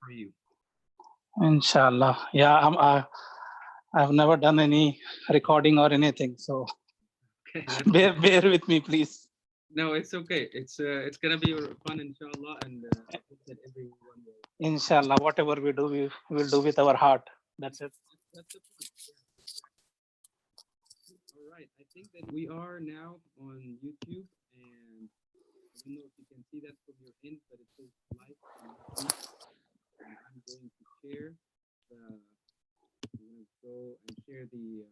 for you? Inshallah. Yeah, I've never done any recording or anything, so Okay, that's bear with me, please. no, it's okay. It's gonna be fun, inshallah, and I hope that everyone will. Inshallah, whatever we do, we will do with our heart. That's it. That's the point. Yeah. All right. I think that we are now on YouTube, and I don't know if you can see that from your end, but it says live on YouTube. And I'm going to share the. I'm going to go and share the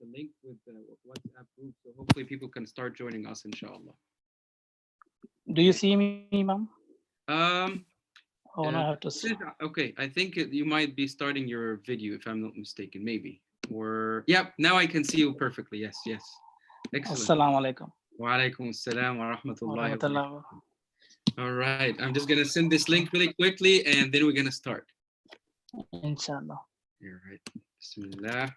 link with the WhatsApp group, so hopefully people can start joining us, inshallah. Do you see me, ma'am? Um, Oh, no, I have to. okay, I think you might be starting your video if I'm not mistaken, maybe. Or, yep, now I can see you perfectly. Yes, yes. Excellent. Assalamu alaikum. Wa alaikum assalam wa rahmatullahi wa Warahmatullah. barakatuh. All right, I'm just going to send this link really quickly and then we're going to start. Inshallah. All right. Bismillah.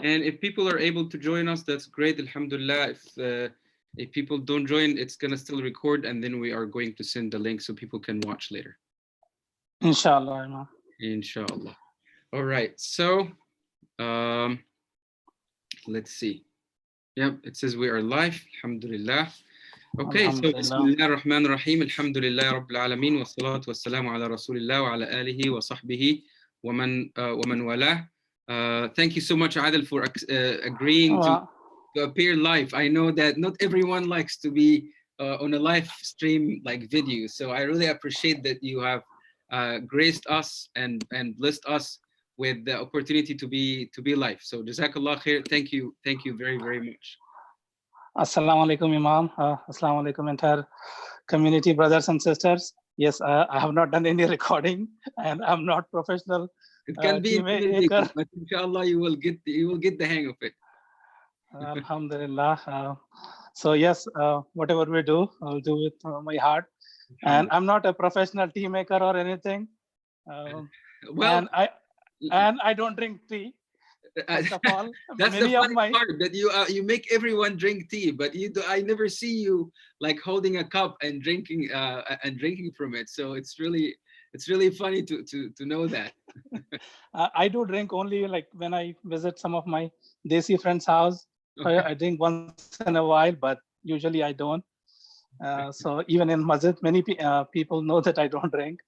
And if people are able to join us, that's great. Alhamdulillah. If people don't join, it's gonna still record, and then we are going to send the link so people can watch later. Inshallah, ma'am. Inshallah. All right. So, let's see. Yep, it says we are live. Alhamdulillah. Okay, so Bismillah ar-Rahman ar-Rahim. Alhamdulillah Rabbil Alameen. Wa salatu wa salamu ala Rasulillah wa ala alihi wa sahbihi wa man walah. Thank you so much, Adil, for agreeing to appear live. I know that not everyone likes to be on a live stream like video, so I really appreciate that you have graced us and blessed us with the opportunity to be live. So Jazakallah khair. Thank you very, very much. Assalamu alaikum, Imam. Assalamu alaikum, entire community, brothers and sisters. Yes, I have not done any recording, and I'm not professional. It can be intimidating, but inshallah you will get the hang of it. Alhamdulillah. So yes, whatever we do, I'll do with my heart. And I'm not a professional tea maker or anything. Well, and I don't drink tea. First of all, that's the funny part, that you make everyone drink tea, but I never see you like holding a cup and drinking from it. So it's really funny to know that. I do drink only like when I visit some of my Desi friends' house. Okay. I drink once in a while, but usually I don't. So even in masjid, many people know that I don't drink.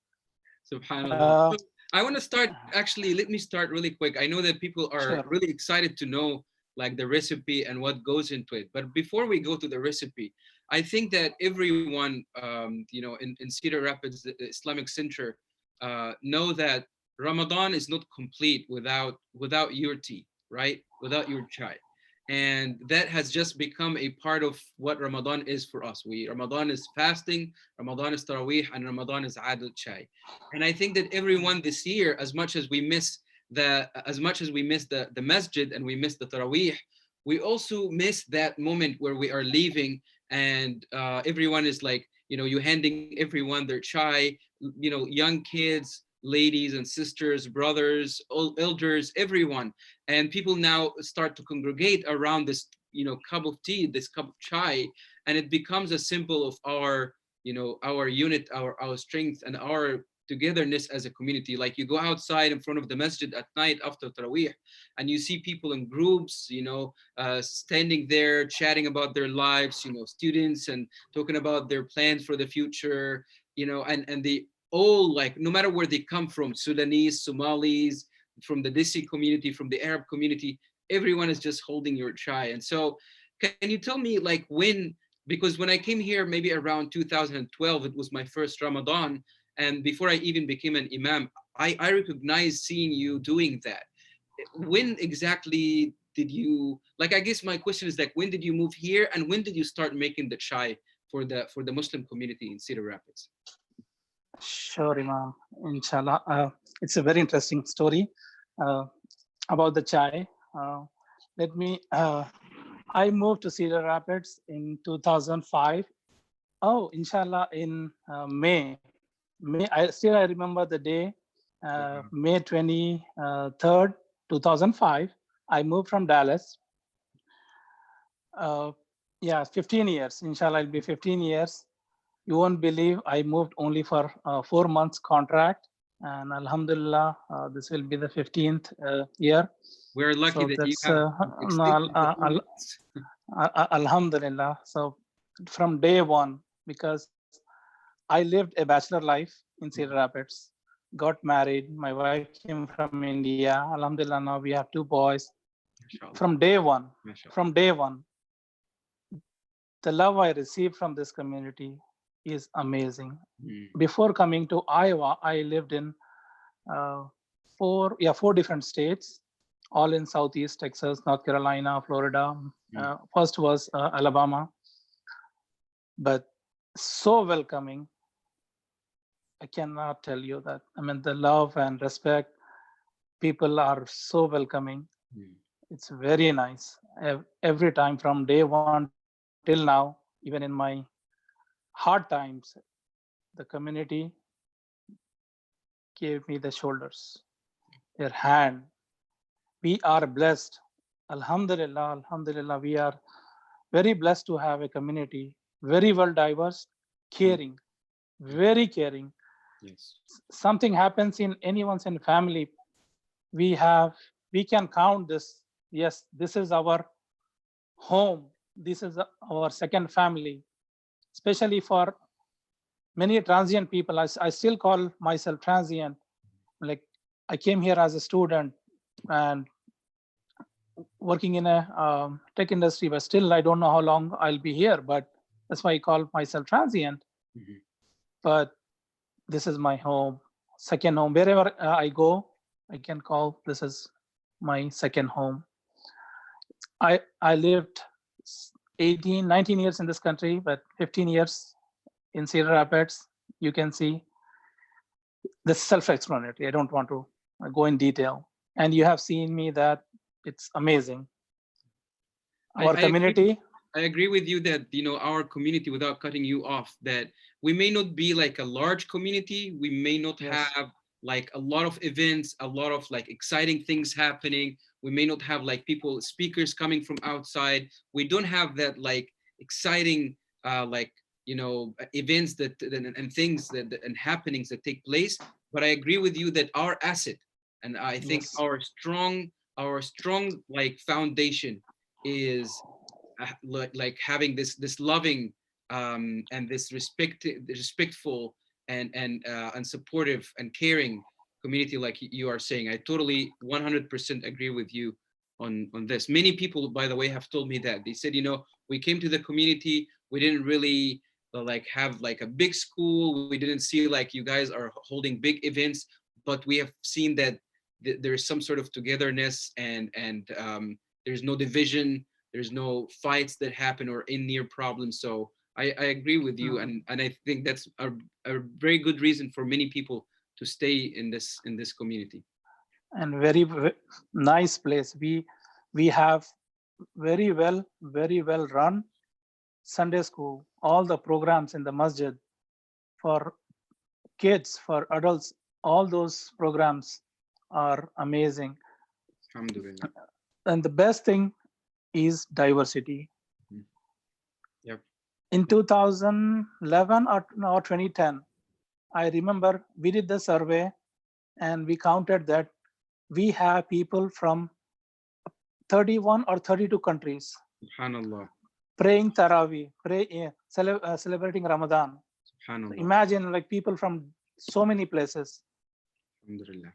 Subhanallah. I want to start, actually, let me start really quick. I know that people are really excited to know like the recipe and what goes into it. But before we go to the recipe, I think that everyone, in Cedar Rapids, the Islamic Center, know that Ramadan is not complete without your tea, right? Without your chai. And that has just become a part of what Ramadan is for us. Ramadan is fasting, Ramadan is Taraweeh, and Ramadan is Adil Chai. And I think that everyone this year, as much as we miss the masjid and we miss the Taraweeh, we also miss that moment where we are leaving and everyone is like, you handing everyone their chai, young kids, ladies and sisters, brothers, elders, everyone. And people now start to congregate around this, cup of tea, this cup of chai, and it becomes a symbol of our, our unit, our strength, and our togetherness as a community. Like you go outside in front of the masjid at night after Taraweeh, and you see people in groups, standing there, chatting about their lives, students, and talking about their plans for the future, and they all, like, no matter where they come from, Sudanese, Somalis, from the Desi community, from the Arab community, everyone is just holding your chai. And so can you tell me, like, because when I came here, maybe around 2012, it was my first Ramadan. And before I even became an imam, I recognized seeing you doing that. When exactly did you, like, I guess my question is, like, when did you move here and when did you start making the chai for the Muslim community in Cedar Rapids? Sure, Imam. Inshallah. It's a very interesting story about the chai. let me. I moved to Cedar Rapids in 2005. Oh, inshallah, in May. I remember the day, Wow. May 23rd, 2005. I moved from Dallas. Uh, yeah, 15 years. Inshallah, it'll be 15 years. You won't believe I moved only for 4 months contract, and Alhamdulillah, this will be the 15th year. We're lucky So that you that's have extended the 4 months. Alhamdulillah. So from day one, because I lived a bachelor life in Cedar Rapids, got married. My wife came from India. Alhamdulillah, now we have 2 boys. MashaAllah. From day MashaAllah. one, the love I received from this community is amazing. Mm. Before coming to Iowa, I lived in uh, 4 different states, all in Southeast Texas, North Carolina, Florida. Mm. First was Alabama, but so welcoming. I cannot tell you that. I mean, the love and respect, people are so welcoming. Mm. It's very nice. Every time from day one till now, even in my hard times, the community gave me the shoulders, their hand. We are blessed. Alhamdulillah, Alhamdulillah, we are very blessed to have a community, very well diverse, Mm. caring, very caring. Yes. Something happens in anyone's in family, we have, we can count this. Yes, this is our home. This is our second family, especially for many transient people. I still call myself transient. Like I came here as a student and working in a tech industry, but still I don't know how long I'll be here. But that's why I call myself transient. Mhm. But this is my home, second home. Wherever I go, I can call this is my second home. I lived 18, 19 years in this country, but 15 years in Cedar Rapids. You can see this self-explanatory. I don't want to go in detail. And you have seen me that it's amazing. I, Our I agree. community, I agree with you that our community, without cutting you off, that we may not be like a large community. We may not yes, have like a lot of events, a lot of like exciting things happening. We may not have like people, speakers coming from outside. We don't have that like exciting like events that and things and happenings that take place. But I agree with you that our asset, and I think yes, our strong like foundation is like having this loving and this respectful and supportive and caring community, like you are saying. I totally 100% agree with you on this. Many people, by the way, have told me that they said, we came to the community, we didn't really like have like a big school, we didn't see like you guys are holding big events, but we have seen that there's some sort of togetherness and there's no division, there's no fights that happen or in near problems. So I agree with you, mm, and I think that's a very good reason for many people to stay in this community. and nice place. We have very well run Sunday school. All the programs in the masjid for kids, for adults, all those programs are amazing. Alhamdulillah. And the best thing is diversity. Mhm. Yep. In 2011 or 2010, I remember we did the survey and we counted that we have people from 31 or 32 countries Subhanallah. praying Taraweeh, celebrating Ramadan. So Subhanallah. imagine like people from so many places. Alhamdulillah.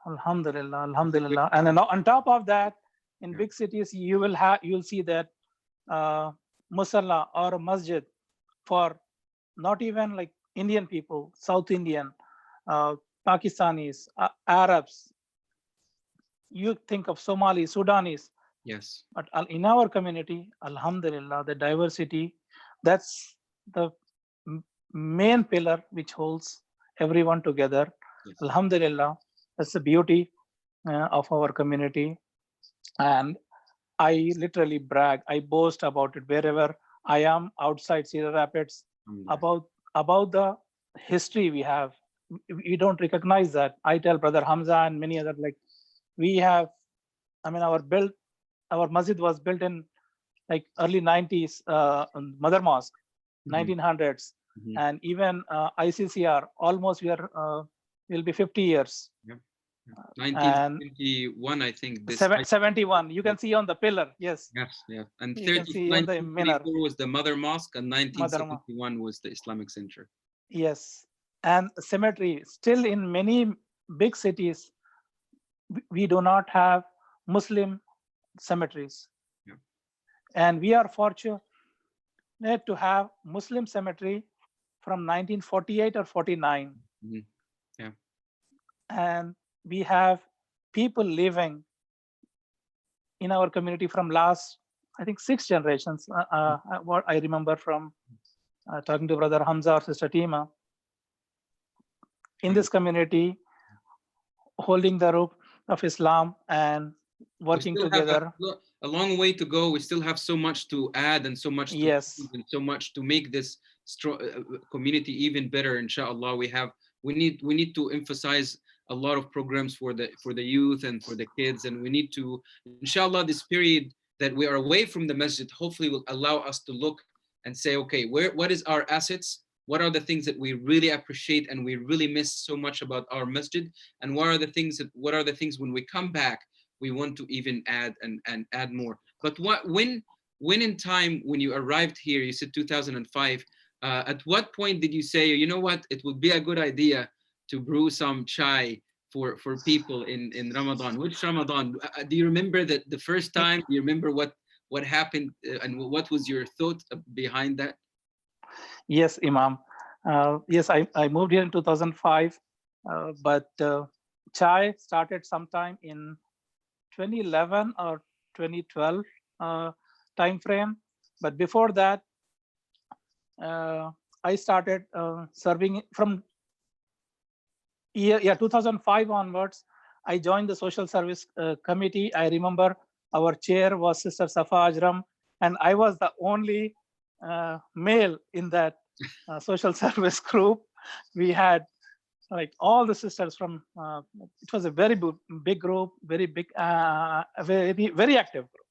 Alhamdulillah, This is Alhamdulillah. And then on top of that, in yeah. big cities, you'll see that musalla or masjid for not even like Indian people, South Indian, uh, Pakistanis, Arabs. You think of Somali, Sudanese, Yes. but in our community, Alhamdulillah, the diversity, that's the main pillar which holds everyone together. Yes. Alhamdulillah, that's the beauty of our community. And I literally brag, I boast about it wherever I am outside Cedar Rapids, Alhamdulillah. about the history we have. We don't recognize that. I tell Brother Hamza and many other, like, we have, I mean, our masjid was built in like early 90s, Mother Mosque, Mhm, 1900s, mhm. and even ICCR, almost we are, will be 50 years. Yep. Yep. And 1971, I think this. 71, you can see on the pillar. Yes, Yes, yeah. And you can see on the minor, 1924 was the Mother Mosque, and Mother Mosque. 1971 was the Islamic Center. Yes, and cemetery still in many big cities we do not have Muslim cemeteries, Yeah. and we are fortunate to have Muslim cemetery from 1948 or 49, Mhm. Yeah. and we have people living in our community from last, I think, 6 generations. What I remember from talking to Brother Hamza or Sister Tima, in this community, holding the rope of Islam and We working still have together. a long way to go. We still have so much to add and so much to Yes, and so much to make this community even better. Inshallah, we need to emphasize a lot of programs for the youth and for the kids, and we need to, inshallah, this period that we are away from the masjid hopefully will allow us to look and say, okay, what is our assets? What are the things that we really appreciate and we really miss so much about our masjid? And what are the things when we come back we want to even add and add more. But when in time when you arrived here, you said 2005. At what point did you say, you know what, it would be a good idea to brew some chai for people in Ramadan? Which Ramadan? Do you remember that the first time? Do you remember what happened and what was your thought behind that? yes, Imam. Yes, I moved here in 2005, but chai started sometime in 2011 or 2012 time frame. But before that, uh, I started serving from yeah 2005 onwards. I joined the social service committee. I remember our chair was Sister Safa Ajram, and I was the only male in that social service group. We had like all the sisters from. It was a very big group, very big, very active group,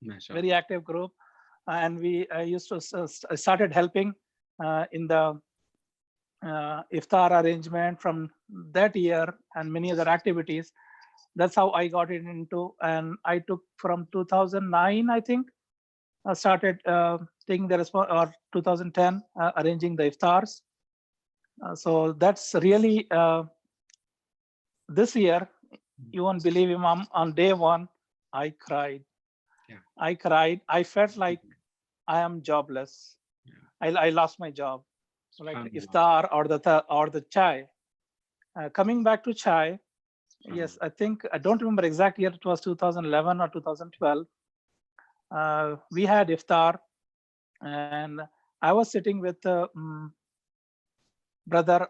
very MashaAllah. active group, and we used to started helping in the iftar arrangement from that year and many other activities. That's how I got it into, and I took from 2009, I think, I started taking the or 2010 arranging the iftars. So that's really this year. You won't believe, Imam, on day one, I cried. Yeah. I cried. I felt like I am jobless. Yeah. I lost my job. So like the SubhanAllah. iftar or the chai. Coming back to chai, yes, SubhanAllah. I think I don't remember exact year. It was 2011 or 2012. We had iftar, and I was sitting with brother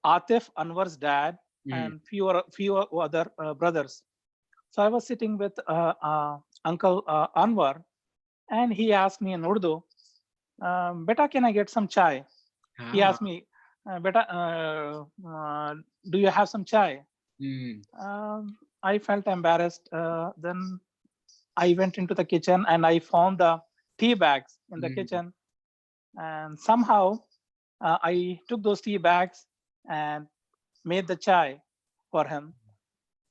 Atif Anwar's dad Mm. and few other brothers. So I was sitting with Uncle Anwar, and he asked me in Urdu, "Beta, can I get some chai?" He Ah. asked me, "Beta, do you have some chai?" Mm. I felt embarrassed. Then I went into the kitchen and I found the tea bags in the Mm. kitchen, and somehow I took those tea bags and made the chai for him.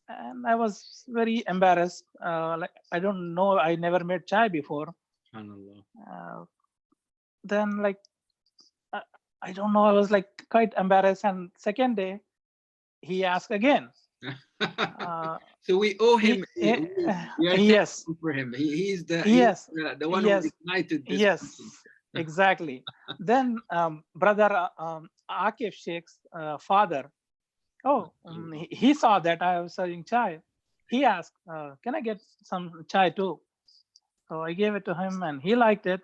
And I was very embarrassed. Like, I don't know, I never made chai before. SubhanAllah. Uh, then like uh, I don't know, I was like quite embarrassed. And second day, he asked again. Uh, So we owe he, him. eh, We are yes, thankful for him. He's yes, the one who yes, ignited this yes, passion. exactly. Then brother Akif Sheikh's father, oh, he saw that I was serving chai. He asked, "Can I get some chai too?" So I gave it to him, and he liked it.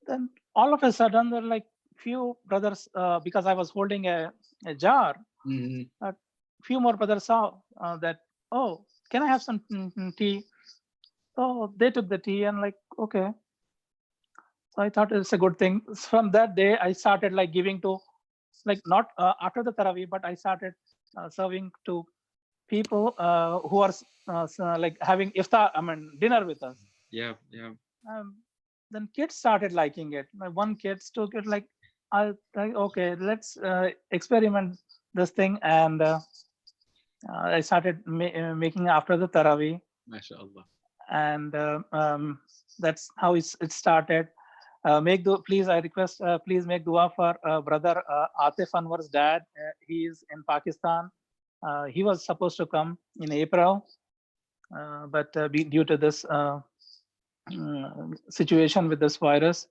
Then all of a sudden, there were like few brothers, because I was holding a jar. Mhm. Few more brothers saw that. Oh, can I have some tea? So they took the tea and like, okay. So I thought it's a good thing. From that day, I started like giving to, like not after the Taraweeh, but I started serving to people who are like having iftar, I mean, dinner with us. Yeah, yeah. Um, then kids started liking it. My one kid took it like, I like, okay, let's experiment this thing, and I started making after the Taraweeh, MashaAllah. and that's how it started. Make do please, I request, please make dua for brother Atif Anwar's dad. He is in Pakistan. He was supposed to come in April, but due to this situation with this virus,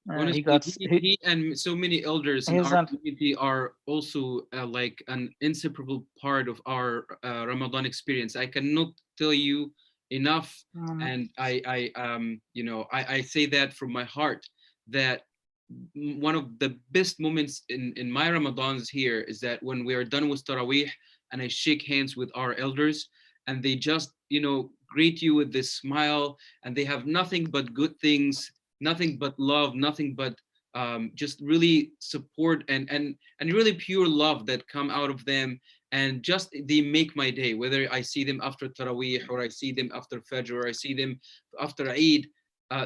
he Honestly, got he and so many elders in he's our not. community are also like an inseparable part of our Ramadan experience. I cannot tell you enough, um, and you know, I say that from my heart that one of the best moments in my Ramadans here is that when we are done with Taraweeh and I shake hands with our elders and they just, you know, greet you with this smile and they have nothing but good things, nothing but love, nothing but just really support and really pure love that come out of them, and just they make my day, whether I see them after Taraweeh or I see them after Fajr or I see them after Eid.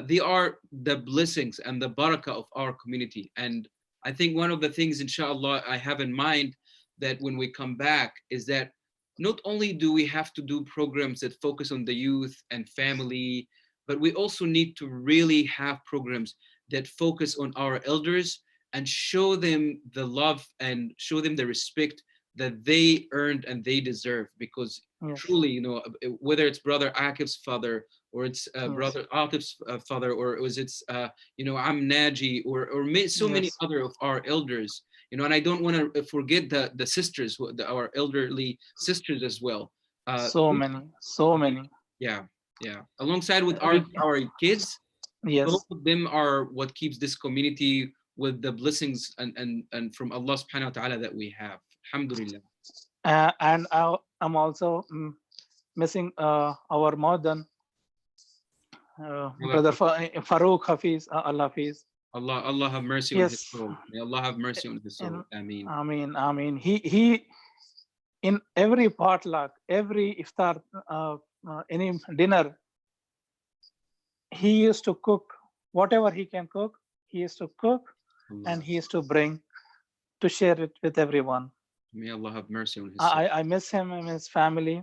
They are the blessings and the barakah of our community. And I think one of the things, inshallah, I have in mind that when we come back is that not only do we have to do programs that focus on the youth and family, but we also need to really have programs that focus on our elders and show them the love and show them the respect that they earned and they deserve. Because Yes, truly, you know, whether it's brother Akif's father or it's yes, brother Atif's father, or was it's you know, I'm Naji, or so many yes. other of our elders, you know. And I don't want to forget the sisters, our elderly sisters as well. So many, so They- many. yeah, yeah, alongside with We, our kids, both yes. of them are what keeps this community with the blessings and from Allah subhanahu wa ta'ala that we have. Alhamdulillah. And I'm also missing our modern Allah, brother Farouk Hafiz, Allah Hafiz. Allah have mercy on his Yes, soul. May Allah have mercy on his soul. and Ameen. I mean, he in every potluck, every iftar, any dinner, he used to cook whatever he can cook. He used to cook, and Allah. he used to bring to share it with everyone. May Allah have mercy on his soul. I miss him and his family.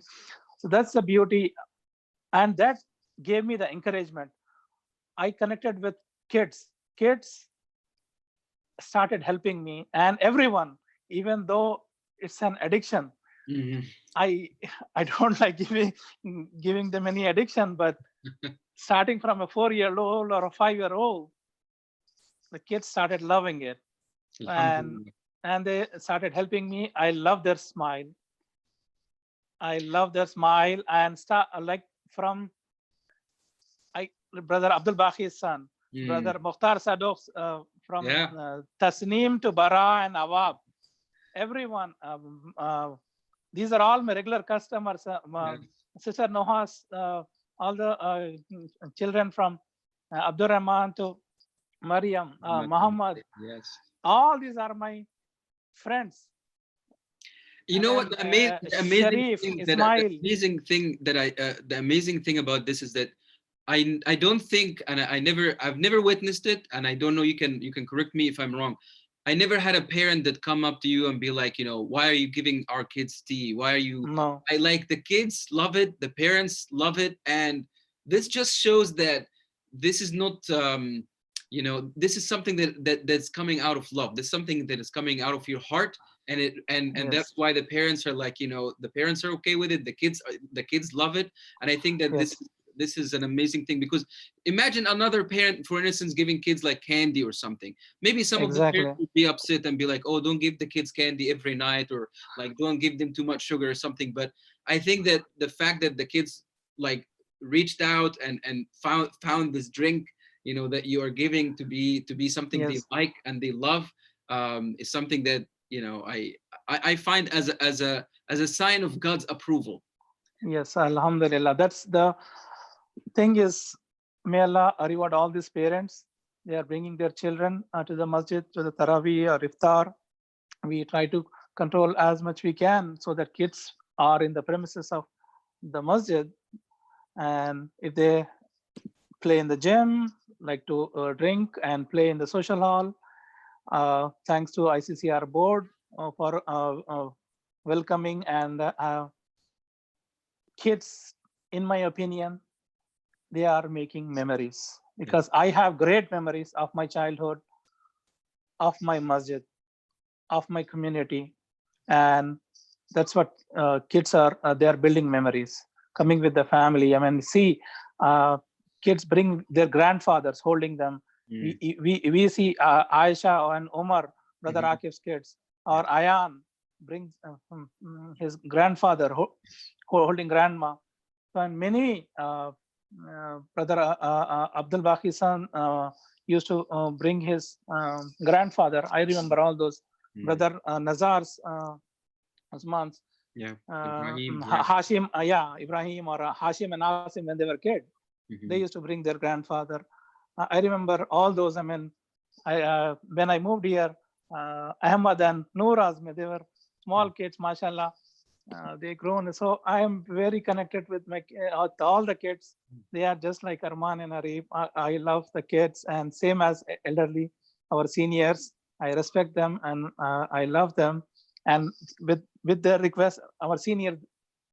So that's the beauty, and that gave me the encouragement. I connected with kids. Kids started helping me, and everyone, even though it's an addiction. Mhm. I I don't like giving them any addiction, but starting from a 4-year-old or a 5-year-old, the kids started loving it, and Alhamdulillah. they started helping me. I love their smile. I love their smile, and start like from I brother Abdul Baqi's son, Mm. brother Mukhtar Sadok, from Yeah. Tasneem to Bara and Awab, everyone. These are all my regular customers. Yeah. Sister Noha's, all the children from Abdul Rahman to Mariam, Muhammad, Yes. all these are my friends. You And know what? then The amazing Sharif, thing that Ismail. the amazing thing about this is that I don't think, and I've never witnessed it, and I don't know. You can correct me if I'm wrong. I never had a parent that come up to you and be like, you know, why are you giving our kids tea? Why are you? No, I like the kids love it, the parents love it, and this just shows that this is not, you know, this is something that's coming out of love. This is something that is coming out of your heart, and and that's yes, why the parents are like, you know, the parents are okay with it. The kids love it, and I think that yes, this is an amazing thing, because imagine another parent, for instance, giving kids like candy or something. Maybe some of the parents exactly. would be upset and be like, oh, don't give the kids candy every night, or like don't give them too much sugar or something. But I think that the fact that the kids like reached out and found this drink, you know, that you are giving to be something they Yes, like and they love, is something that, you know, I find as as a sign of God's approval. yes, Alhamdulillah. That's the thing is, may Allah reward all these parents. They are bringing their children to the masjid, to the Taraweeh or Iftar. We try to control as much we can so that kids are in the premises of the masjid. And if they play in the gym, like to drink and play in the social hall, thanks to ICCR board for welcoming and kids, in my opinion, they are making memories, Yes. because I have great memories of my childhood, of my masjid, of my community. And that's what kids are, they are building memories, coming with the family. I mean, see, uh, kids bring their grandfathers holding them. Mm. We see Aisha and Omar, brother Mhm. Akif's kids, Yeah. or Ayan brings his grandfather holding grandma. So, and many brother Abdul Baqi's son used to bring his grandfather. I remember all those. Mm. Brother Nazar's Usman's Yeah. Ibrahim. Yeah. Hashim, yeah, Ibrahim or Hashim and Asim, when they were kids, they Mhm. used to bring their grandfather. I remember all those. I mean, when I moved here, Ahmad and Noor Azmi, they were small kids, mashallah. They grown. So I am very connected with my all the kids. They are just like Arman and Arif. I love the kids, and same as elderly, our seniors. I respect them and I love them. And with their request, our senior,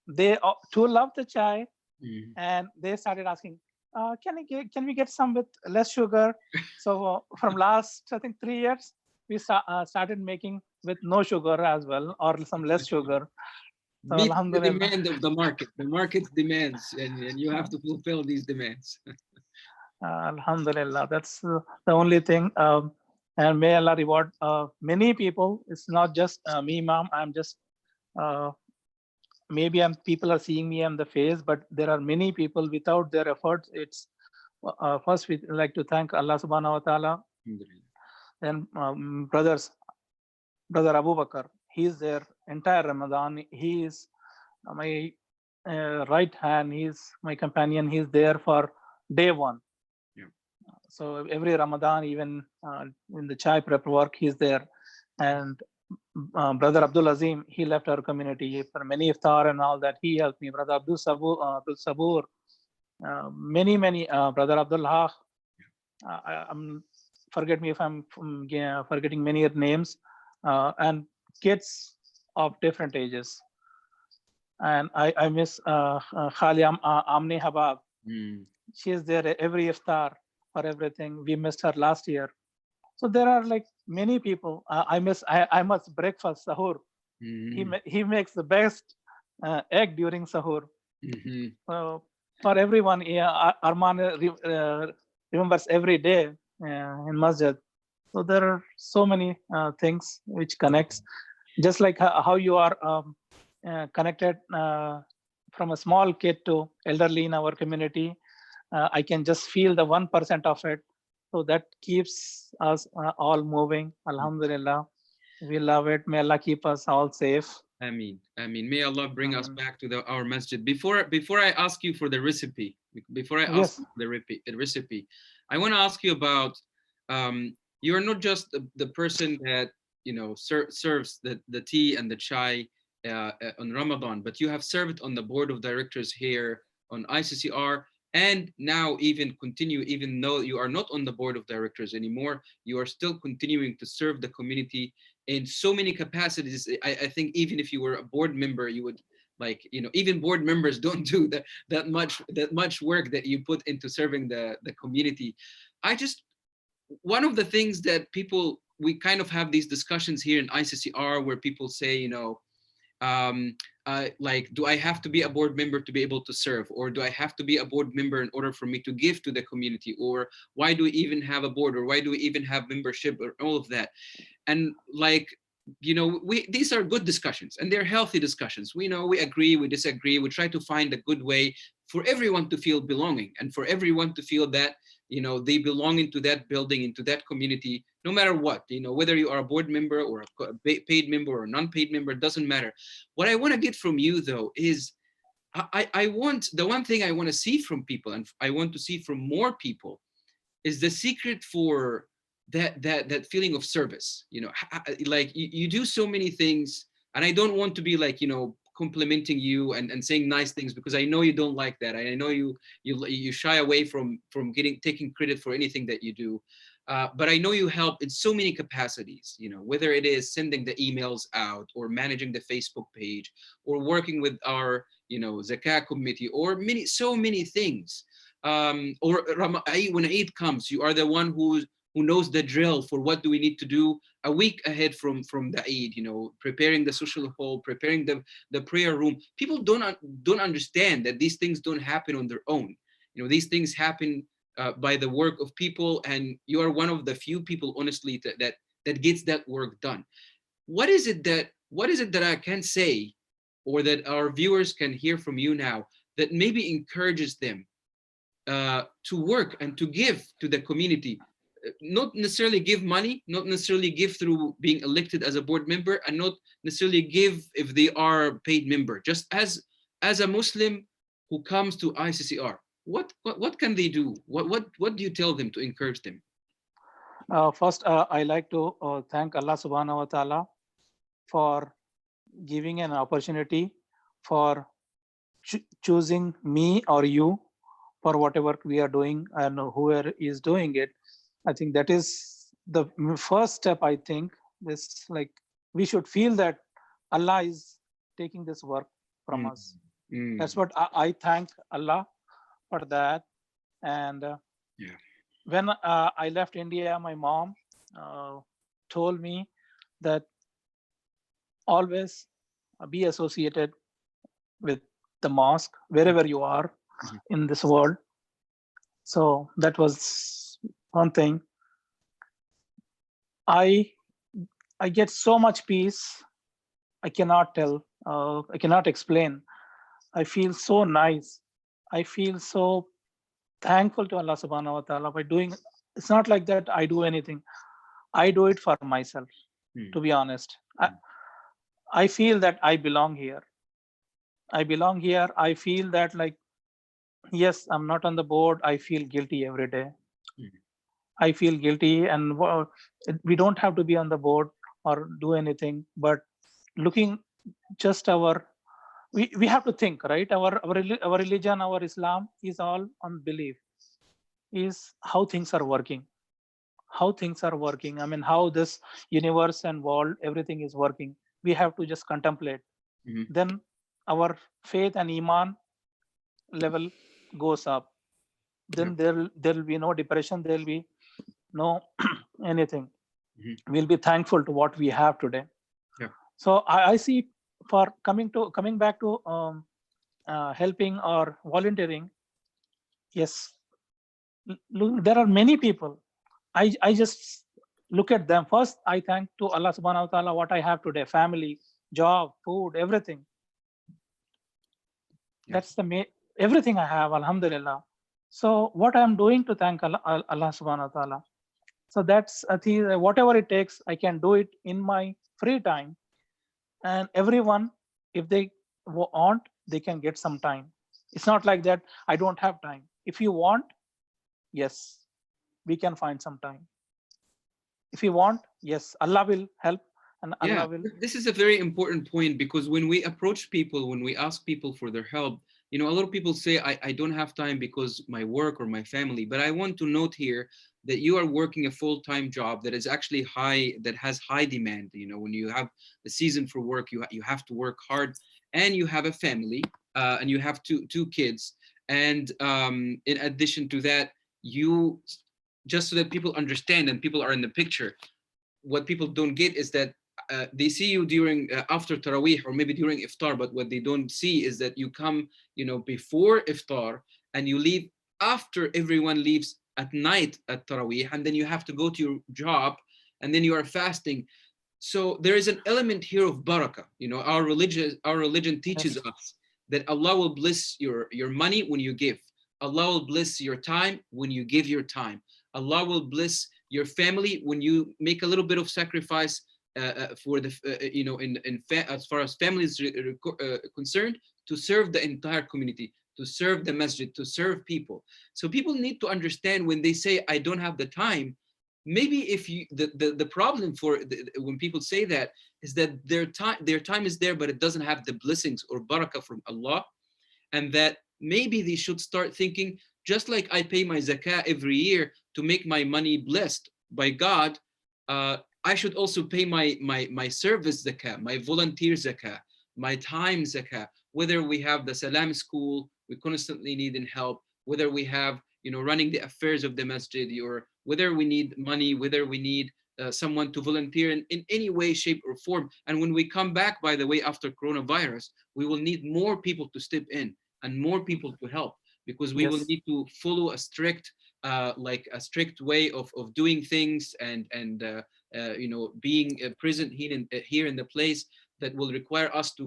they too love the chai, Mm. and they started asking, can we get some with less sugar? So from last, I think, 3 years, we started making with no sugar as well, or some less sugar. So Meeting the alhamdulillah. demand of the market. The market demands, and you have to fulfill these demands. Alhamdulillah, that's the only thing. And may Allah reward many people. It's not just me, ma'am. I'm just uh, maybe people are seeing me on the face, but there are many people without their efforts. It's first we like to thank Allah Subhanahu wa Taala. Alhamdulillah. Then brother Abu Bakr, he is there entire Ramadan. He is my right hand. He's my companion. He's there for day one. Yeah. So every Ramadan, even in the chai prep work, he's there. And brother Abdul Azim, he left our community for many iftar and all that. He helped me. Brother Abdul Sabur, many brother Abdul Haq. I'm forget me if I'm forgetting many names, and kids of different ages. And I miss Khali Amne Habab. Mm. She is there every iftar for everything. We missed her last year. So there are like many people. I must breakfast sahur. Mhm. He makes the best egg during sahur. Mhm. So for everyone, yeah, Arman remembers every day in masjid. So there are so many things which connects. Just like how you are connected from a small kid to elderly in our community, I can just feel the 1% of it. So that keeps us all moving. Alhamdulillah. We love it. May Allah keep us all safe. I mean, may Allah bring us Amen. back to our masjid. Before I ask you for the recipe, before I ask Yes. you for the recipe, I want to ask you about you are not just the person that serves the tea and the chai on Ramadan, but you have served on the board of directors here on ICCR, and now even continue, even though you are not on the board of directors anymore, you are still continuing to serve the community in so many capacities. I think even if you were a board member, you would even board members don't do that much work that you put into serving the community. I just One of the things that people, we kind of have these discussions here in ICCR where people say, like, do I have to be a board member to be able to serve, or do I have to be a board member in order for me to give to the community, or why do we even have a board, or why do we even have membership, or all of that? And like, we these are good discussions and they're healthy discussions. We agree, we disagree, we try to find a good way for everyone to feel belonging, and for everyone to feel that they belong into that building, into that community, no matter what, whether you are a board member or a paid member or non-paid member, it doesn't matter. What I want to get from you though is, I want, the one thing I want to see from people, and I want to see from more people, is the secret for that feeling of service. You know, like you do so many things, and I don't want to be like, you know, complimenting you and saying nice things, because I know you don't like that. I know you shy away from getting taking credit for anything that you do. But I know you help in so many capacities, you know, whether it is sending the emails out, or managing the Facebook page, or working with our, you know, Zakah committee, or so many things. Or when Eid comes, you are the one who knows the drill for what do we need to do a week ahead from the Eid. You know, preparing the social hall, preparing the prayer room. People don't understand that these things don't happen on their own. You know, these things happen by the work of people, and you are one of the few people, honestly, that gets that work done. What is it that I can say, or that our viewers can hear from you now, that maybe encourages them to work and to give to the community? Not necessarily give money, not necessarily give through being elected as a board member, and not necessarily give if they are paid member. Just as a Muslim who comes to ICCR, what can they do? What do you tell them to encourage them? First, I like to thank Allah Subhanahu wa Taala for giving an opportunity for choosing me or you for whatever we are doing, and whoever is doing it. I think that is the first step. I think this, like, we should feel that Allah is taking this work from Mm, us. mm, That's what I thank Allah for that. And yeah. when I left India, my mom uh, told me that always be associated with the mosque wherever you are Mhm. in this world. So that was one thing. I I get so much peace. I cannot tell. I cannot explain. I feel so nice. I feel so thankful to Allah Subhanahu wa Taala by doing. It's not like that I do anything. I do it for myself. To Mm, be honest, mm, I feel that I belong here. I belong here. I feel that, like, yes, I'm not on the board. I feel guilty every day. mm, I feel guilty, and we don't have to be on the board or do anything. But looking just our, we have to think, right. Our religion, our Islam is all on belief. Is how things are working. How things are working. I mean, how this universe and world, everything is working. We have to just contemplate. mhm. Then our faith and iman level goes up. Yep. Then there will be no depression. There will be no anything. Mhm. We'll be thankful to what we have today. Yeah. So I see, for coming back to helping or volunteering. Yes, look, there are many people. I just look at them. First, I thank to Allah Subhanahu wa Taala what I have today: family, job, food, everything. Yeah. That's everything I have. Alhamdulillah. So what I am doing to thank Allah Subhanahu wa Taala. So that's I think whatever it takes, I can do it in my free time. And everyone, if they want, they can get some time. It's not like that I don't have time. If you want, yes, we can find some time. If you want, yes, Allah will help, and Yeah, Allah will. this is a very important point, because when we approach people, when we ask people for their help, you know, a lot of people say, I don't have time because my work or my family. But I want to note here that you are working a full-time job that is actually high, that has high demand. You know, when you have the season for work, you have to work hard, and you have a family, and you have two kids. And in addition to that, you, just so that people understand and people are in the picture, what people don't get is that they see you during after Taraweeh, or maybe during iftar, but what they don't see is that you come, you know, before iftar, and you leave after everyone leaves at night at Taraweeh, and then you have to go to your job, and then you are fasting. So there is an element here of barakah. You know, our religion teaches Yes, us that Allah will bless your money when you give. Allah will bless your time when you give your time. Allah will bless your family when you make a little bit of sacrifice for the you know, as far as family is concerned, to serve the entire community, to serve the masjid, to serve people. So people need to understand when they say, I don't have the time, maybe if you, the problem for when people say that is that their time is there, but it doesn't have the blessings or barakah from Allah. And that maybe they should start thinking, just like I pay my zakah every year to make my money blessed by God, I should also pay my service zakah, my volunteer zakah, my time zakah. Whether we have the salam school, we constantly need in help, whether we have, running the affairs of the masjid, or whether we need money, whether we need someone to volunteer in any way, shape, or form. And when we come back, by the way, after coronavirus, we will need more people to step in and more people to help, because we will Yes. need to follow a strict, like a strict way of doing things, and being present here in the place that will require us to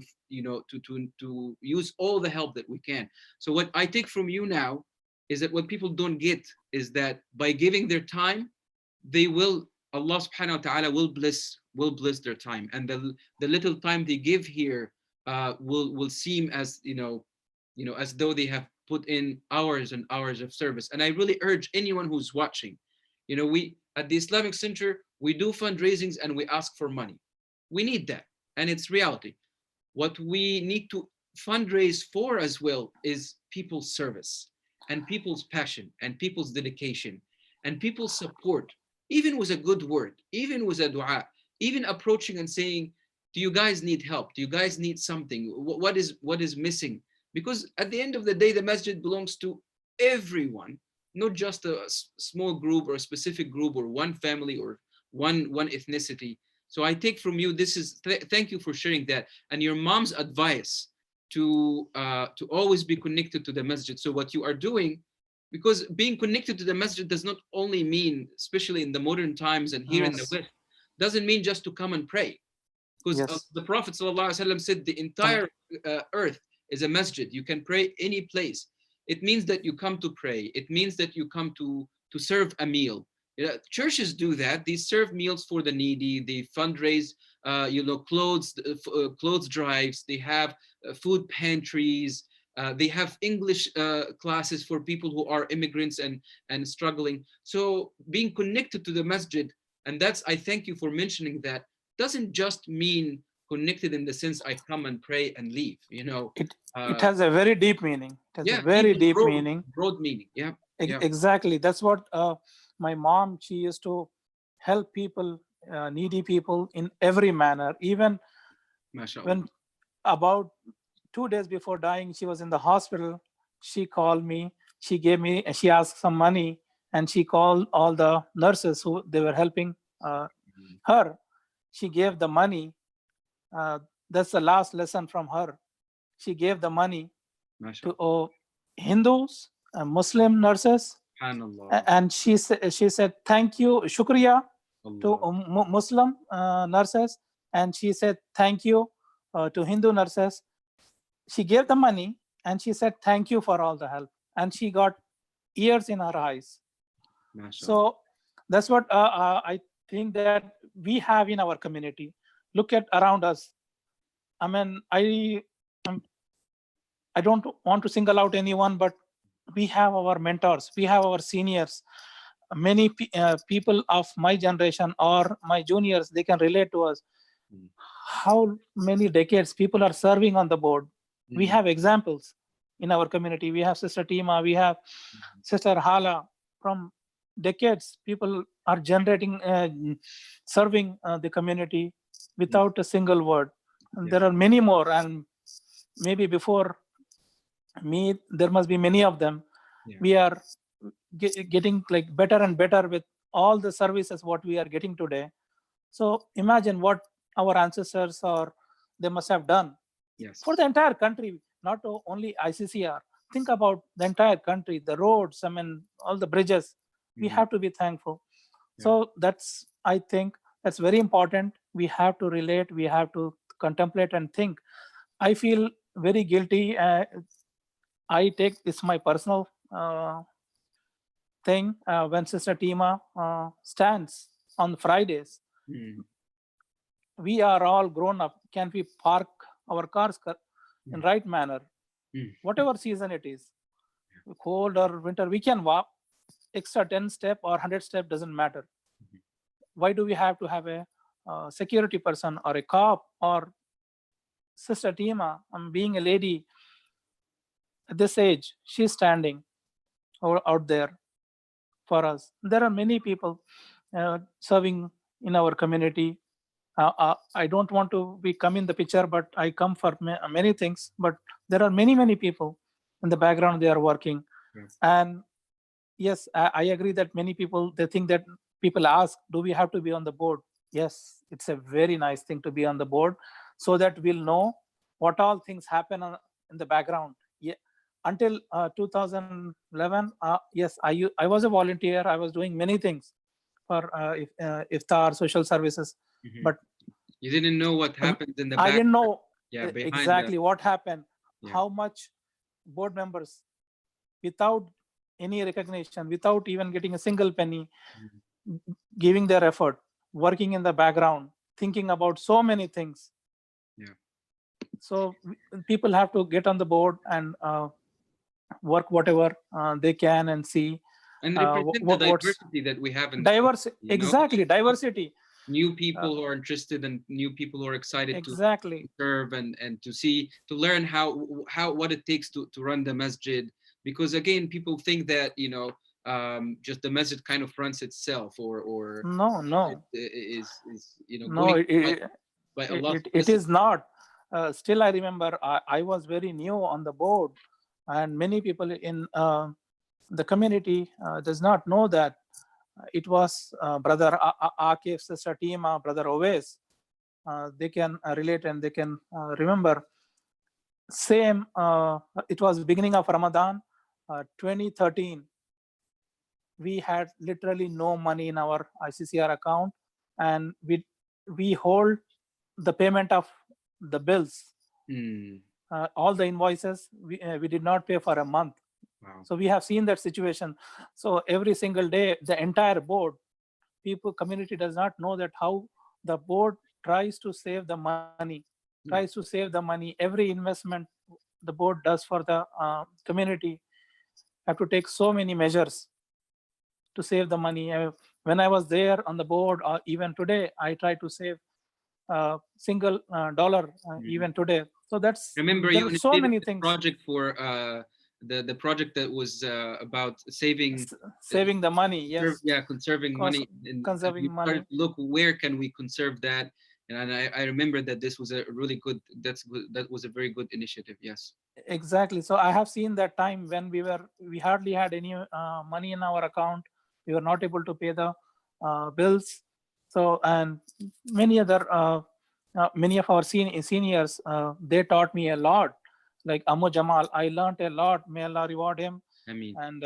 to use all the help that we can. So what I take from you now is that what people don't get is that by giving their time, they will, Allah subhanahu wa ta'ala will bless their time, and the little time they give here will seem as as though they have put in hours and hours of service. And I really urge anyone who's watching, we at the Islamic Center, we do fundraisings and we ask for money. We need that, and it's reality. What we need to fundraise for as well is people's service and people's passion and people's dedication and people's support, even with a good word, even with a dua, even approaching and saying, do you guys need help? Do you guys need something? What is missing? Because at the end of the day, the masjid belongs to everyone, not just a small group or a specific group or one family or one ethnicity. So I take from you, this is thank you for sharing that, and your mom's advice to always be connected to the masjid. So what you are doing, because being connected to the masjid does not only mean, especially in the modern times and here in the Yes. West, doesn't mean just to come and pray. Because Yes. the Prophet ﷺ said the entire earth is a masjid. You can pray any place. It means that you come to pray. It means that you come to serve a meal. Churches do that. They serve meals for the needy. They fundraise, clothes drives. They have food pantries. They have English classes for people who are immigrants and struggling. So being connected to the masjid, and I thank you for mentioning that, doesn't just mean connected in the sense I come and pray and leave. It has a very deep meaning. It has a Yeah, very even deep broad, meaning. broad meaning. Yeah, yeah, Exactly. That's what my mom, she used to help people, needy people in every manner. Even mashallah. when about 2 days before dying, she was in the hospital. She called me. She asked some money, and she called all the nurses who they were helping her. She gave the money. Uh, that's the last lesson from her. She gave the money to Mashallah. Hindus, Muslim nurses, Subhanallah. and she said thank you, shukriya to Allah. Muslim nurses, and she said thank you to Hindu nurses. She gave the money and she said thank you for all the help, and she got tears in her eyes. Mashallah. So that's what I think that we have in our community. Look at around us. I mean, I don't want to single out anyone, but we have our mentors, we have our seniors. Many people of my generation or my juniors, they can relate to us. How many decades people are serving on the board. We have examples in our community. We have Sister Tima, we have Sister Hala. From decades, people are generating, serving the community without a single word. And Yeah. there are many more, and maybe before me, there must be many of them. Yeah. We are getting like better and better with all the services what we are getting today. So imagine what our ancestors or they must have done Yes. for the entire country, not only ICCR. Think about the entire country, the roads, I mean, all the bridges. We have to be thankful. Yeah. So that's, I think that's very important. We have to relate, we have to contemplate and think. I feel very guilty. I take this my personal thing when Sister Tima stands on Fridays. We are all grown up. Can we park our cars in right manner? Mm. whatever season it is, cold or winter, we can walk extra 10 step or 100 step, doesn't matter. Mhm. Why do we have to have a security person or a cop or sister Tima? Being a lady at this age, she's standing out there for us. There are many people serving in our community. I don't want to be come in the picture, but I come for many things. But there are many people in the background. They are working, Yeah. and yes, I agree that many people, they think that people ask, do we have to be on the board? Yes, it's a very nice thing to be on the board, so that we'll know what all things happen in the background. Yeah, until 2011, yes, I was a volunteer. I was doing many things for iftar, social services, Mhm. but You didn't know what happens in the I back. didn't know Yeah, behind the. exactly what happened, Yeah. how much board members, without any recognition, without even getting a single penny, Mhm. giving their effort, working in the background, thinking about so many things. Yeah. So people have to get on the board and work whatever they can and see And represent the what's diversity that we have in the diverse. community, you know, Exactly, diversity. new Uh, people who are interested and new people who are excited to exactly. serve and to see to learn how what it takes to run the masjid, because again people think that just the masjid kind of runs itself or No, it no, is no. going It by, it, by it, Allah's it it blessing. is not. Still, I remember I was very new on the board, and many people in the community does not know that it was brother Akif, sister Tima, brother Owais. They can relate and they can remember. Same, it was beginning of Ramadan, 2013. We had literally no money in our ICCR account, and we hold the payment of the bills, Hmm. all the invoices. We did not pay for a month. Wow. So we have seen that situation. So every single day, the entire board, people, community does not know that how the board tries to save the money, tries Yeah. to save the money. Every investment the board does for the community have to take so many measures to save the money. When I was there on the board, or even today, I try to save single dollar Mhm. even today. So Remember, there you are so initiated many this things. project for the project that was about saving, uh, Saving the money, yes, yeah, conserving cause money, and conserving you started money. to look where can we conserve that, and I remember that this was a really good. That was a very good initiative. Yes. Exactly. So I have seen that time when we hardly had any money in our account. We were not able to pay the bills. So, and many other many of our seniors, they taught me a lot. Like Amu Jamal, I learned a lot. May Allah reward him. I mean, And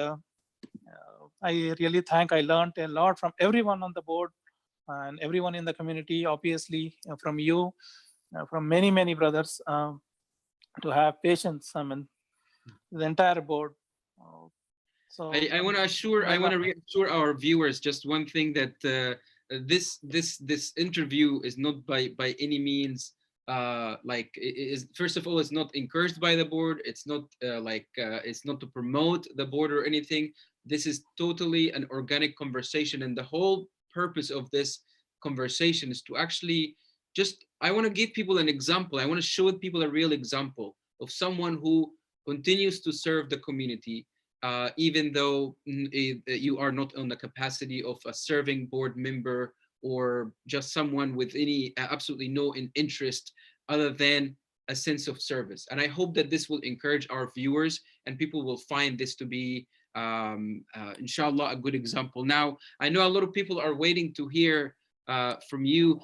I really thank. I learned a lot from everyone on the board and everyone in the community. Obviously, from you, from many brothers. To have patience. I mean, the entire board. Uh, so I want Mela, to reassure our viewers just one thing that this interview is not by any means like is first of all it's not encouraged by the board. It's not it's not to promote the board or anything. This is totally an organic conversation, and the whole purpose of this conversation is to actually just I want to give people an example. I want to show people a real example of someone who continues to serve the community even though you are not on the capacity of a serving board member or just someone with any absolutely no interest other than a sense of service. And I hope that this will encourage our viewers and people will find this to be, inshallah, a good example. Now, I know a lot of people are waiting to hear from you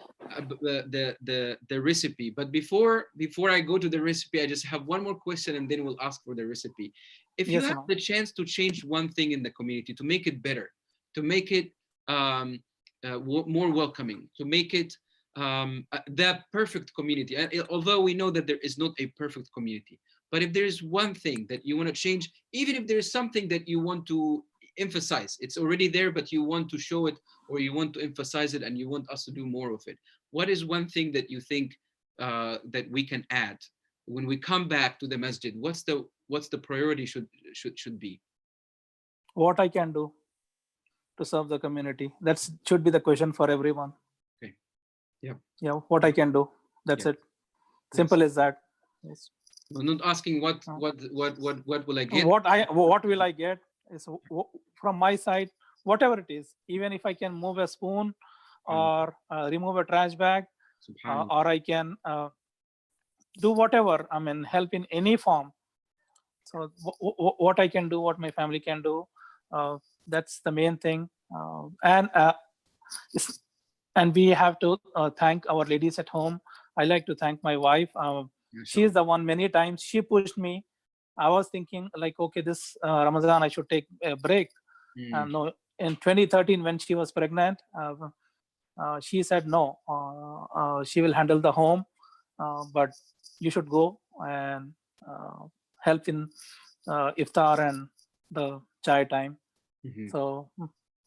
the recipe. But before I go to the recipe, I just have one more question, and then we'll ask for the recipe. If you yes, have Imam. the chance to change one thing in the community to make it better, to make it um, more welcoming, to make it the perfect community, although we know that there is not a perfect community, but if there is one thing that you want to change, even if there is something that you want to emphasize, it's already there, but you want to show it or you want to emphasize it and you want us to do more of it. What is one thing that you think that we can add when we come back to the masjid? What's the what's the priority should be? What I can do to serve the community. That should be the question for everyone. Okay. Yeah. Yeah, what I can do. That's Yeah. it. Simple as that. Yes. We're not asking what will I get? What will I get is from my side, whatever it is. Even if I can move a spoon or remove a trash bag, or I can do whatever. I mean, help in any form. So what I can do, what my family can do, that's the main thing. And we have to thank our ladies at home. I like to thank my wife. She is the one, many times she pushed me. I was thinking like, okay, this Ramadan I should take a break. No, in 2013 when she was pregnant, she said no, she will handle the home, but you should go and help in iftar and the chai time. So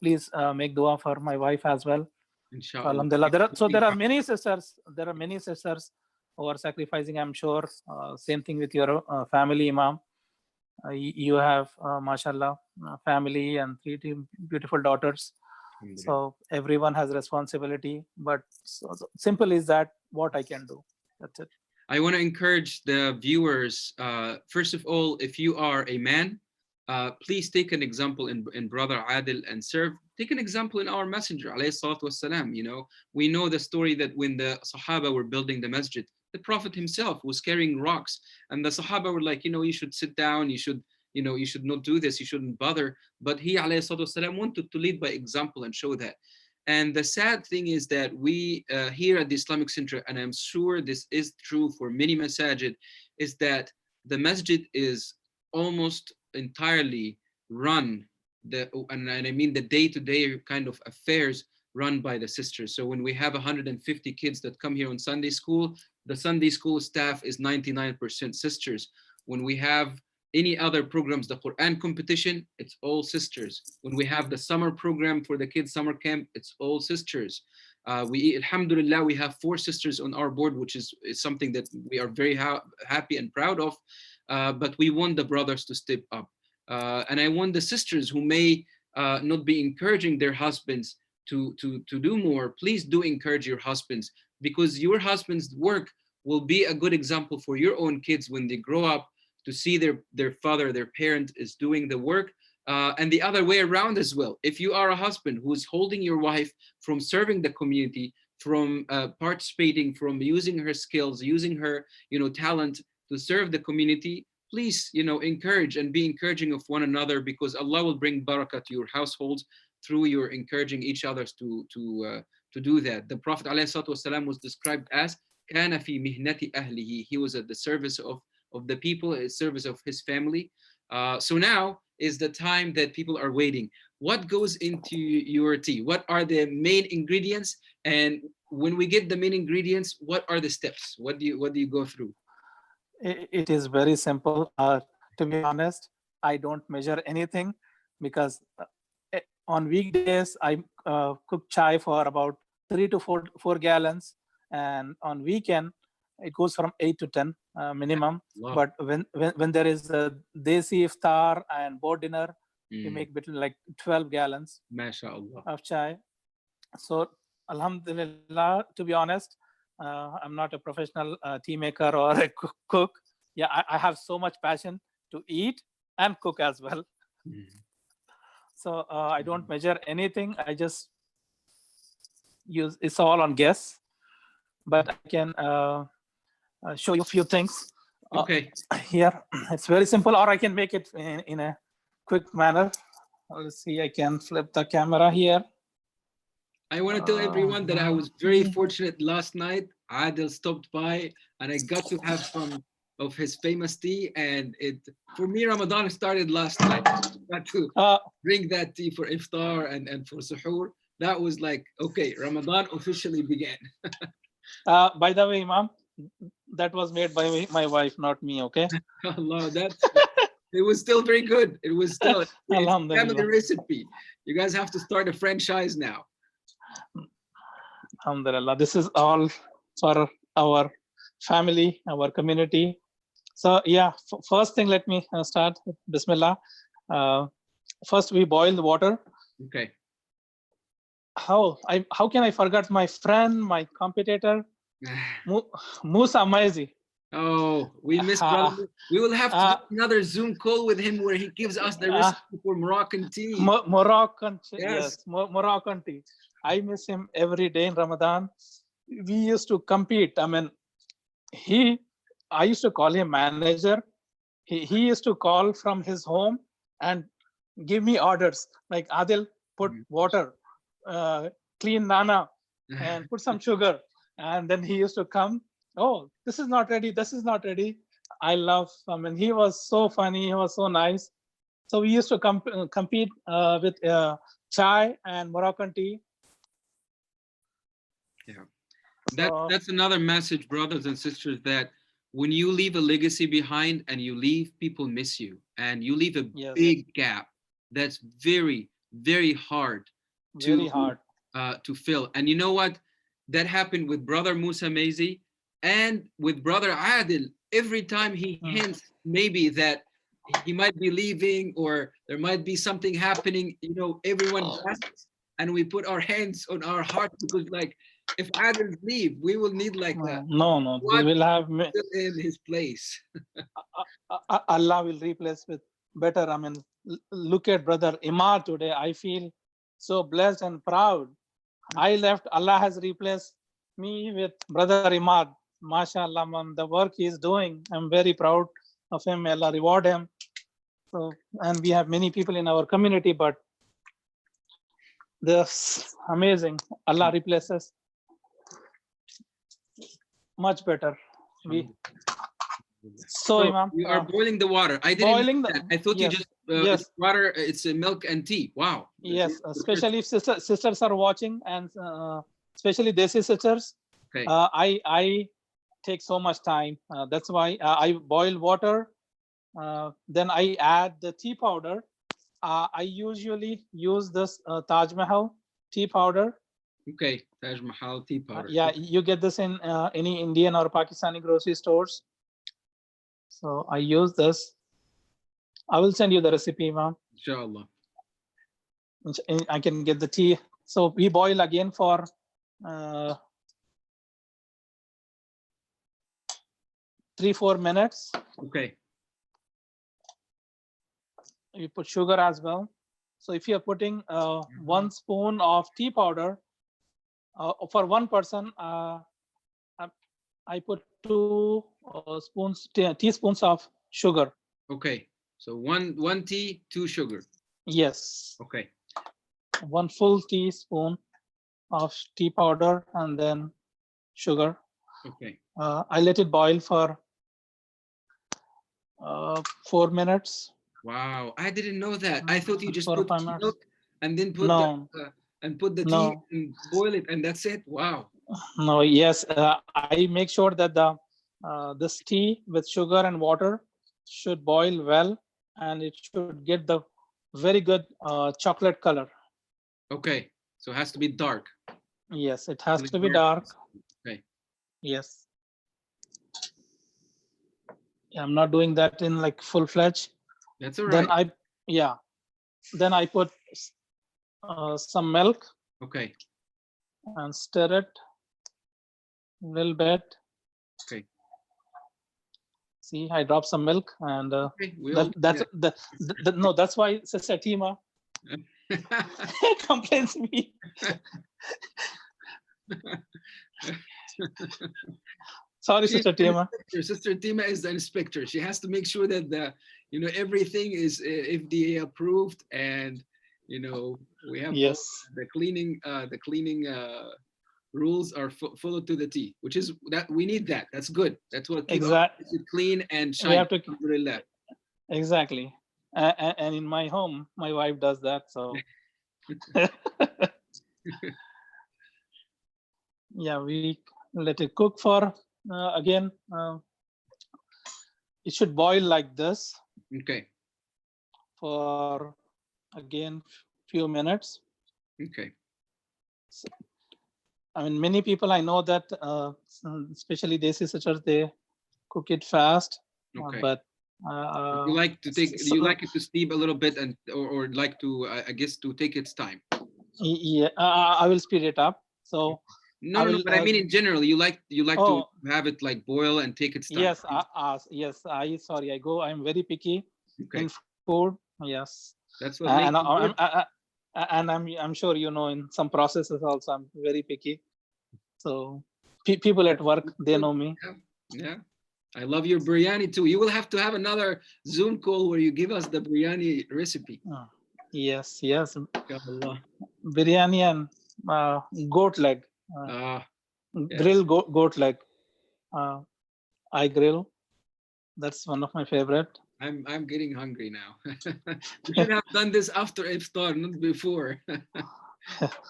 please make dua for my wife as well. Inshallah. Alhamdulillah. There are many sisters. There are many sisters who are sacrificing. I'm sure. Same thing with your family, Imam. You have, mashallah, family and three beautiful daughters. So everyone has responsibility. But so simple is that what I can do. That's it. I want to encourage the viewers. First of all, if you are a man, please take an example in brother Adil and serve. Take an example in our messenger, alayhi salatu wassalam. You know, we know the story that when the Sahaba were building the masjid, the Prophet himself was carrying rocks, and the Sahaba were like, you should sit down, you should not do this, you shouldn't bother. But he, alayhi salatu wassalam, wanted to lead by example and show that. And the sad thing is that we here at the Islamic Center, and I'm sure this is true for many masajid, is that the masjid is almost entirely run, and I mean the day-to-day kind of affairs run by the sisters. So when we have 150 kids that come here on Sunday school, the Sunday school staff is 99% sisters. When we have any other programs, the Quran competition, it's all sisters. When we have the summer program for the kids summer camp, it's all sisters. Alhamdulillah, we have 4 sisters on our board, which is something that we are very happy and proud of. But we want the brothers to step up. And I want the sisters who may not be encouraging their husbands to do more, please do encourage your husbands, because your husband's work will be a good example for your own kids when they grow up, to see their father, their parent is doing the work. And the other way around as well. If you are a husband who is holding your wife from serving the community, from participating, from using her skills, using her talent to serve the community, please encourage and be encouraging of one another, because Allah will bring barakah to your households through your encouraging each others to do that. The Prophet ﷺ was described as kana fi mihnati ahlihi. He was at the service of the people, at service of his family. So now is the time that people are waiting. What goes into your tea? What are the main ingredients? And when we get the main ingredients, what are the steps? What do you go through? It is very simple. To be honest, I don't measure anything, because on weekdays I cook chai for about 3 to 4 gallons, and on weekend it goes from 8 to 10 minimum. Wow. But when there is a desi iftar and board dinner, we make between like 12 gallons MashaAllah. of chai. So alhamdulillah, to be honest, I'm not a professional tea maker or a cook. Yeah, I have so much passion to eat and cook as well. So I don't measure anything. I just use, it's all on guess. But I can show you a few things. Okay. Here, it's very simple, or I can make it in a quick manner. Let's see, I can flip the camera here. I want to tell everyone that I was very fortunate last night. Adil stopped by and I got to have some of his famous tea. And for me, Ramadan started last night. I got to drink that tea for iftar and for suhoor. That was like, okay, Ramadan officially began. By the way, Imam, that was made by my wife, not me, okay? Allah, it was still very good. It was still it's a family recipe. You guys have to start a franchise now. Alhamdulillah, this is all for our family, our community. So yeah, first thing, let me start with Bismillah. Uh, First, we boil the water. Okay. How can I forget my friend, my competitor, Musa Maizi? Oh, we miss brother. Uh, We will have to do uh, another Zoom call with him where he gives us the uh, recipe for Moroccan tea. Moroccan, Yes. yes, Moroccan tea. I miss him every day in Ramadan. We used to compete. I mean, he, I used to call him manager. He used to call from his home and give me orders like, Adil, put water, clean nana, and put some sugar. And then he used to come. Oh, this is not ready. This is not ready. I love. I mean, he was so funny. He was so nice. So we used to compete with chai and Moroccan tea. Yeah. So That's another message, brothers and sisters, that when you leave a legacy behind and you leave, people miss you, and you leave a yes, big gap that's very, very hard very hard. to fill. And you know what? That happened with brother Musa Maizi and with brother Adil. Every time he hints maybe that he might be leaving or there might be something happening, everyone gasps and we put our hands on our heart because like if Adil leave, we will need like a No, they squad will have fill in his place. Allah will replace with better. I mean, look at brother Imar today. I feel so blessed and proud. I left, Allah has replaced me with brother Imar. MashaAllah, man, the work he is doing, I'm very proud of him. May Allah reward him. So, and we have many people in our community, but this amazing. Allah replaces much better. We so So Imam, you are boiling the water. I didn't know boiling the that. I thought you yes, just it's yes, water, it's milk and tea. Wow. yes. The first- Especially if sisters are watching, and especially Desi sisters, Okay. I take so much time. That's why I boil water. Then I add the tea powder. I usually use this Taj Mahal tea powder. Okay. Taj Mahal tea powder. Yeah, you get this in any Indian or Pakistani grocery stores. So I use this. I will send you the recipe, ma'am. Inshallah. I can get the tea. So we boil again for 3-4 minutes. Okay. You put sugar as well. So if you're putting 1 spoon of tea powder for one person, I put 2 teaspoons of sugar. Okay. So one tea, 2 sugar. Yes. Okay. 1 full teaspoon of tea powder and then sugar. Okay. I let it boil for 4 minutes. Wow. I didn't know that. I thought you just 4 or put 5 minutes. milk and then put No, the tea no, and boil it and that's it. Wow. no. Yes, I make sure that the this tea with sugar and water should boil well, and it should get the very good chocolate color. Okay. So it has to be dark. Yes, it has Really to be dark. Okay. Yes. I'm not doing that in like full fledged. That's all Then right. then I put some milk Okay. and stir it a little bit. Okay. See, I dropped some milk, and Okay. no. That's why Sister Tima complains me. Sorry, She's Sister an Tima. inspector. Sister Tima is the inspector. She has to make sure that everything is FDA approved, and we have all Yes, the cleaning rules are followed to the T, which is that we need that. That's good. That's what keep our exact. places clean and We shiny. have to Alhamdulillah. exactly. And in my home, my wife does that. So yeah, we let it cook for again. It should boil like this Okay. for again few minutes. Okay. I mean, many people I know that, especially Desi sisters, they cook it fast. Okay. But You like to take, you so, like it to steep a little bit, and or like to, I guess, to take its time. yeah, I will speed it up. So No, I no, no. will. But I mean, in general, you like to Oh, have it like boil and take its time. yes, yes. I sorry. I go. I'm very picky Okay, in food. Yes, that's what and makes it good. and I'm sure you know in some processes also I'm very picky. So people at That's work, they good. know me. Yeah, yeah. I love your biryani too. You will have to have another Zoom call where you give us the biryani recipe. Uh, yes, yes. Inshallah. Biryani and goat leg, uh, Ah, grill yes. goat leg. Uh, I grill. That's one of my favorite. I'm getting hungry now. We should have done this after iftar, not before.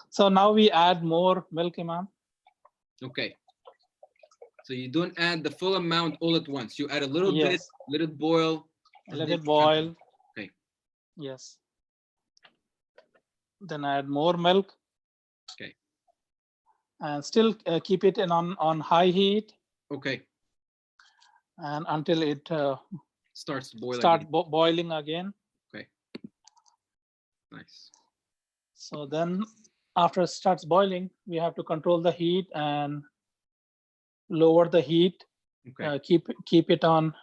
So now we add more milk, Imam. Okay. So you don't add the full amount all at once. You add a little bit, Yes, let it boil, and let then it you add. boil. Okay. Yes, then add more milk Okay. and still keep it in on high heat Okay. and until it Starts to boil again. start boiling again. Okay. Nice. So then after it starts boiling, we have to control the heat and lower the heat. Okay. Keep it on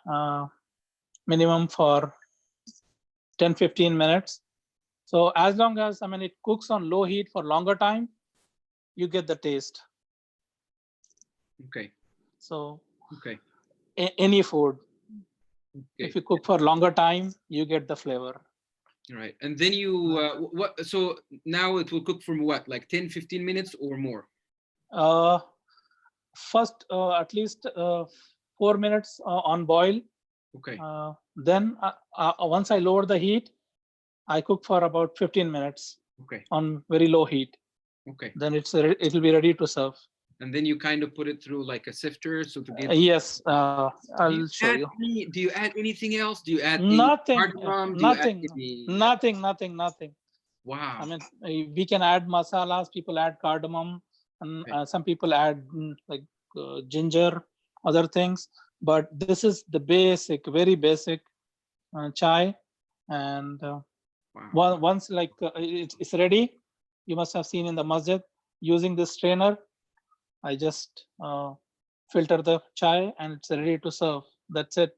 minimum for 10-15 minutes. So as long as it cooks on low heat for longer time, you get the taste. Okay. So Okay. any food, Okay. if you cook for longer time, you get the flavor. All right. And then you what, so now it will cook from what, like 10-15 minutes or more? Uh, First, at least 4 minutes on boil. Okay. Then once I lower the heat, I cook for about 15 minutes Okay. on very low heat. Okay. Then it'll be ready to serve. And then you kind of put it through like a sifter, so to get. Yes, Do you I'll show add you. do you add anything else? Do you add any Nothing, cardamom? Do you add nothing, any? nothing, nothing, nothing. Wow. We can add masalas. People add cardamom, and Okay. some people add like ginger, other things. But this is the basic, very basic chai. And Wow. once it's ready, you must have seen in the masjid using this strainer. I just filter the chai and it's ready to serve. That's it.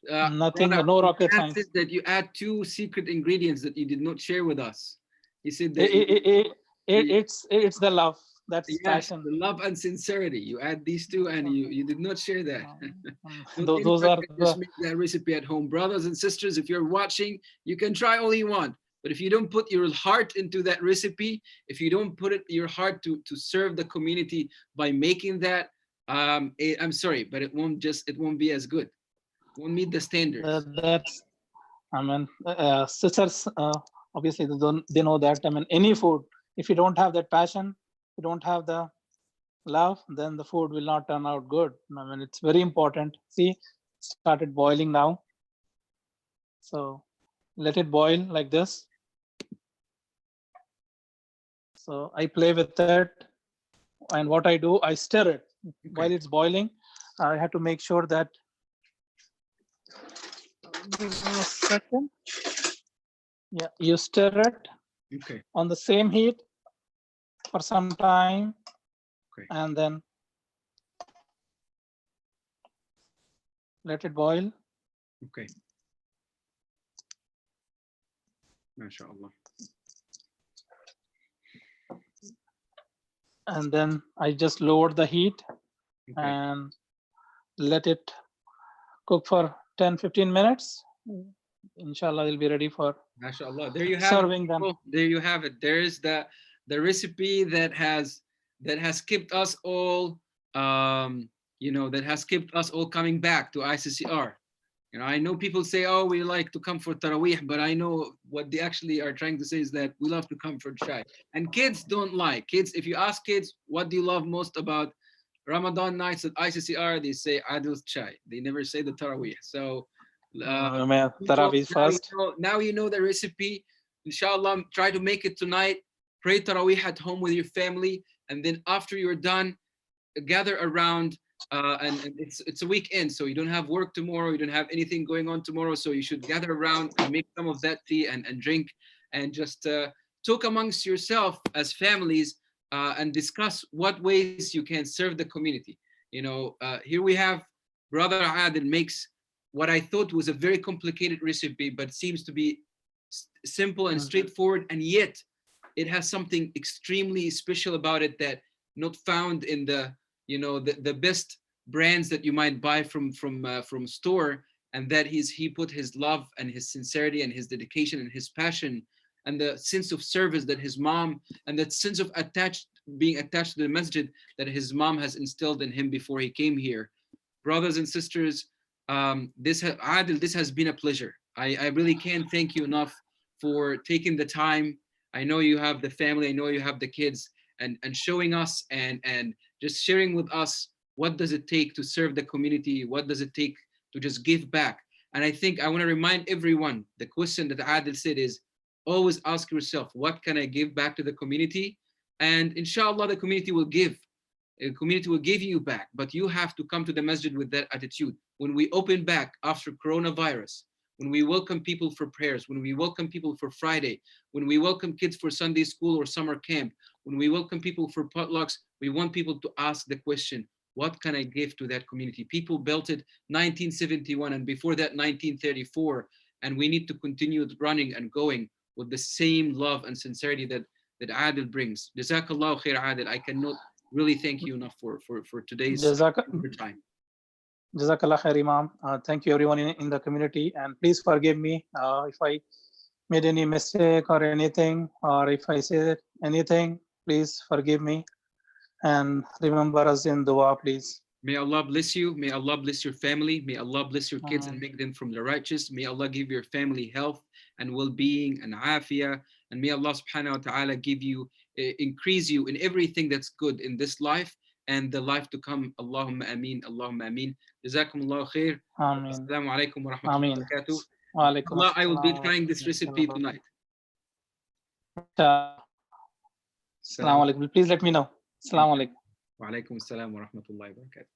Nothing, Brother, no my rocket dad said science. that you add two secret ingredients that you did not share with us. He said It, that it, it, you it's the love. That's yes, passion. the love and sincerity. You add these two, and you did not share that. Not Those anybody are can the just make that recipe at home. Brothers and sisters, if you're watching, you can try all you want. But if you don't put your heart into that recipe, if you don't put your heart to serve the community by making that, I'm sorry, but it won't be as good. It won't meet the standards. that's sisters obviously they know that. Any food, if you don't have that passion, you don't have the love, then the food will not turn out good. It's very important. See, started boiling now. So let it boil like this. So I play with it, and what I do, I stir it while Okay. it's boiling. I have to make sure that. Give me a second. Yeah, you stir it Okay. on the same heat for some time, Okay. and then let it boil. Okay. MashaAllah. And then I just lower the heat Okay. and let it cook for 10-15 minutes. Inshallah, it'll be ready for MashaAllah. There you have it, serving them. people. There you have it. There is the recipe that has kept us all that has kept us all coming back to ICCR. I know people say, oh, we like to come for Taraweeh, but I know what they actually are trying to say is that we love to come for Chai. And kids don't like. Kids, if you ask kids, what do you love most about Ramadan nights at ICCR, they say Adil's Chai. They never say the Taraweeh. So, people, Taraweeh first. now you know the recipe. Inshallah, try to make it tonight. Pray Taraweeh at home with your family. And then after you're done, gather around and it's a weekend, so you don't have work tomorrow, you don't have anything going on tomorrow, so you should gather around and make some of that tea and drink and just talk amongst yourself as families and discuss what ways you can serve the community. Here we have Brother Adil makes what I thought was a very complicated recipe, but seems to be simple and straightforward, and yet it has something extremely special about it that not found in the best brands that you might buy from store. And that he put his love and his sincerity and his dedication and his passion and the sense of service that his mom, and that sense of being attached to the masjid that his mom has instilled in him before he came here. Brothers and sisters, Adil, this has been a pleasure. I really can't thank you enough for taking the time. I know you have the family, I know you have the kids, and showing us and just sharing with us what does it take to serve the community, what does it take to just give back. And I think I want to remind everyone, the question that Adil said is always ask yourself, what can I give back to the community? And inshallah, the community will give. The community will give you back, but you have to come to the masjid with that attitude. When we open back after coronavirus, when we welcome people for prayers, when we welcome people for Friday, when we welcome kids for Sunday school or summer camp, when we welcome people for potlucks, we want people to ask the question, what can I give to that community? People built it 1971 and before that 1934, and we need to continue running and going with the same love and sincerity that Adil brings. Jazakallah khair, Adil. I cannot really thank you enough for today's time. Jazakallah khair, Imam. Thank you, everyone in the community. And please forgive me if I made any mistake or anything, or if I said anything, please forgive me. And remember us in dua, please. May Allah bless you. May Allah bless your family. May Allah bless your kids and make them from the righteous. May Allah give your family health and well-being and afiyah. And may Allah subhanahu wa ta'ala give you, increase you in everything that's good in this life and the life to come. Allahumma ameen. Allahumma ameen. Jazakumullahu khair. Ameen. Assalamu alaikum wa rahmatullahi wa barakatuh. Wa alaikum Allah, I will be assalam. trying this recipe tonight. Assalamu alaikum. Please let me know. Assalamu alaikum. Wa alaikum assalam wa rahmatullahi wa barakatuh.